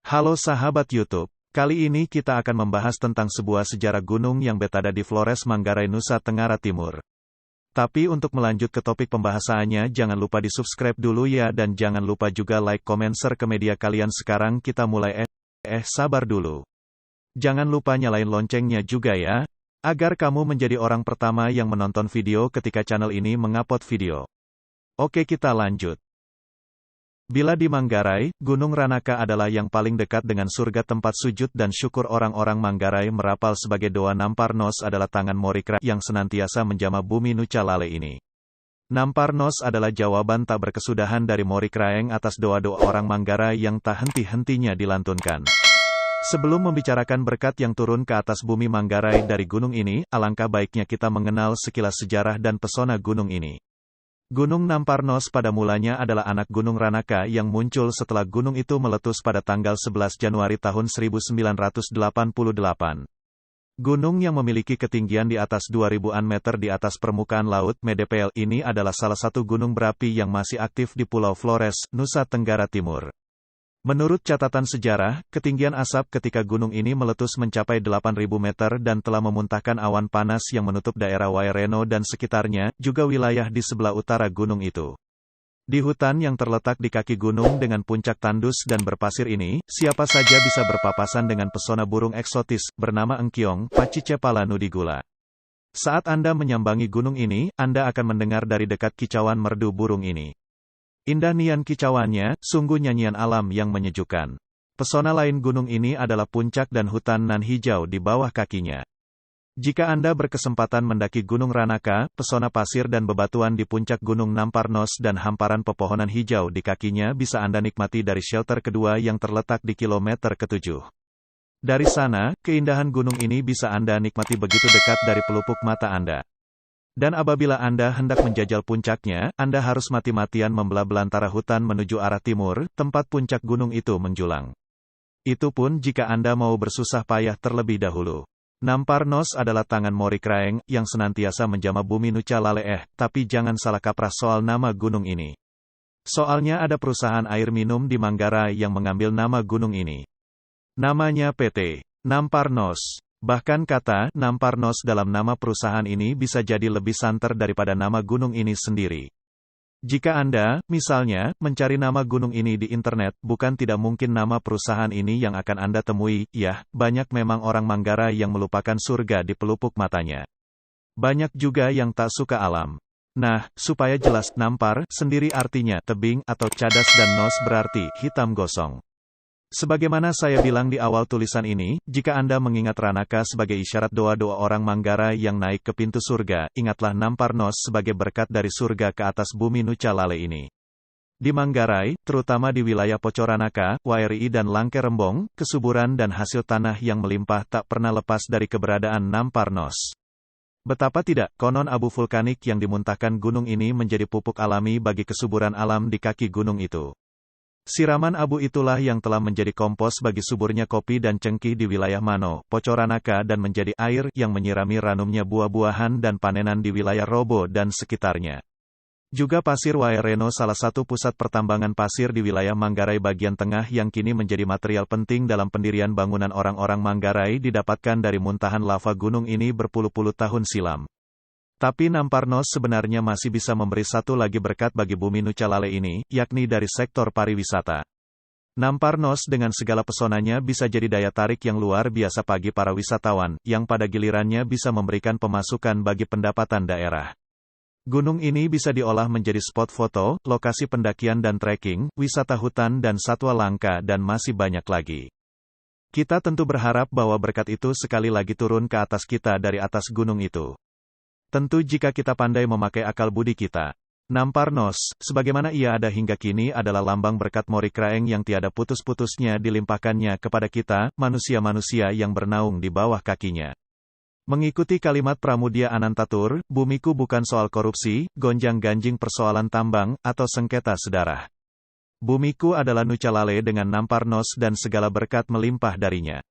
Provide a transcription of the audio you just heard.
Halo sahabat YouTube, kali ini kita akan membahas tentang sebuah sejarah gunung yang berada di Flores Manggarai, Nusa Tenggara Timur. Tapi untuk melanjut ke topik pembahasannya, jangan lupa di subscribe dulu ya, dan jangan lupa juga like, komen, share ke media kalian. Sekarang kita mulai. Sabar dulu. Jangan lupa nyalain loncengnya juga ya, agar kamu menjadi orang pertama yang menonton video ketika channel ini mengupload video. Oke, kita lanjut. Bila di Manggarai, Gunung Ranaka adalah yang paling dekat dengan surga tempat sujud dan syukur orang-orang Manggarai merapal sebagai doa. Namparnos adalah tangan Morikra yang senantiasa menjamah bumi Nuca Lale ini. Namparnos adalah jawaban tak berkesudahan dari Morikraeng atas doa-doa orang Manggarai yang tak henti-hentinya dilantunkan. Sebelum membicarakan berkat yang turun ke atas bumi Manggarai dari gunung ini, alangkah baiknya kita mengenal sekilas sejarah dan pesona gunung ini. Gunung Namparnos pada mulanya adalah anak Gunung Ranaka yang muncul setelah gunung itu meletus pada tanggal 11 Januari tahun 1988. Gunung yang memiliki ketinggian di atas 2000-an meter di atas permukaan laut (mdpl) ini adalah salah satu gunung berapi yang masih aktif di Pulau Flores, Nusa Tenggara Timur. Menurut catatan sejarah, ketinggian asap ketika gunung ini meletus mencapai 8.000 meter dan telah memuntahkan awan panas yang menutup daerah Waireno dan sekitarnya, juga wilayah di sebelah utara gunung itu. Di hutan yang terletak di kaki gunung dengan puncak tandus dan berpasir ini, siapa saja bisa berpapasan dengan pesona burung eksotis, bernama engkiong, Pacicepala nudigula. Saat Anda menyambangi gunung ini, Anda akan mendengar dari dekat kicauan merdu burung ini. Indah nian kicauannya, sungguh nyanyian alam yang menyejukkan. Pesona lain gunung ini adalah puncak dan hutan nan hijau di bawah kakinya. Jika Anda berkesempatan mendaki Gunung Ranaka, pesona pasir dan bebatuan di puncak Gunung Namparnos dan hamparan pepohonan hijau di kakinya bisa Anda nikmati dari shelter kedua yang terletak di kilometer ke-7. Dari sana, keindahan gunung ini bisa Anda nikmati begitu dekat dari pelupuk mata Anda. Dan apabila Anda hendak menjajal puncaknya, Anda harus mati-matian membelah belantara hutan menuju arah timur, tempat puncak gunung itu menjulang. Itu pun jika Anda mau bersusah payah terlebih dahulu. Namparnos adalah tangan Morikraeng, yang senantiasa menjamah bumi Nuca Lale. Tapi jangan salah kaprah soal nama gunung ini. Soalnya ada perusahaan air minum di Manggarai yang mengambil nama gunung ini. Namanya PT Namparnos. Bahkan kata Namparnos dalam nama perusahaan ini bisa jadi lebih santer daripada nama gunung ini sendiri. Jika Anda, misalnya, mencari nama gunung ini di internet, bukan tidak mungkin nama perusahaan ini yang akan Anda temui. Ya, banyak memang orang Manggarai yang melupakan surga di pelupuk matanya. Banyak juga yang tak suka alam. Nah, supaya jelas, nampar sendiri artinya tebing atau cadas dan nos berarti hitam gosong. Sebagaimana saya bilang di awal tulisan ini, jika Anda mengingat Ranaka sebagai isyarat doa-doa orang Manggarai yang naik ke pintu surga, ingatlah Namparnos sebagai berkat dari surga ke atas bumi Nuca Lale ini. Di Manggarai, terutama di wilayah Pocoranaka, Wairi dan Langke Rembong, kesuburan dan hasil tanah yang melimpah tak pernah lepas dari keberadaan Namparnos. Betapa tidak, konon abu vulkanik yang dimuntahkan gunung ini menjadi pupuk alami bagi kesuburan alam di kaki gunung itu. Siraman abu itulah yang telah menjadi kompos bagi suburnya kopi dan cengkih di wilayah Mano, Pocoranaka dan menjadi air yang menyirami ranumnya buah-buahan dan panenan di wilayah Robo dan sekitarnya. Juga pasir Waireno, salah satu pusat pertambangan pasir di wilayah Manggarai bagian tengah yang kini menjadi material penting dalam pendirian bangunan orang-orang Manggarai, didapatkan dari muntahan lava gunung ini berpuluh-puluh tahun silam. Tapi Namparnos sebenarnya masih bisa memberi satu lagi berkat bagi bumi Nuca Lale ini, yakni dari sektor pariwisata. Namparnos dengan segala pesonanya bisa jadi daya tarik yang luar biasa bagi para wisatawan, yang pada gilirannya bisa memberikan pemasukan bagi pendapatan daerah. Gunung ini bisa diolah menjadi spot foto, lokasi pendakian dan trekking, wisata hutan dan satwa langka dan masih banyak lagi. Kita tentu berharap bahwa berkat itu sekali lagi turun ke atas kita dari atas gunung itu. Tentu jika kita pandai memakai akal budi kita. Namparnos, sebagaimana ia ada hingga kini adalah lambang berkat Morikraeng yang tiada putus-putusnya dilimpahkannya kepada kita, manusia-manusia yang bernaung di bawah kakinya. Mengikuti kalimat Pramudia Anantatur, bumiku bukan soal korupsi, gonjang-ganjing persoalan tambang, atau sengketa sedarah. Bumiku adalah Nuca Lale dengan Namparnos dan segala berkat melimpah darinya.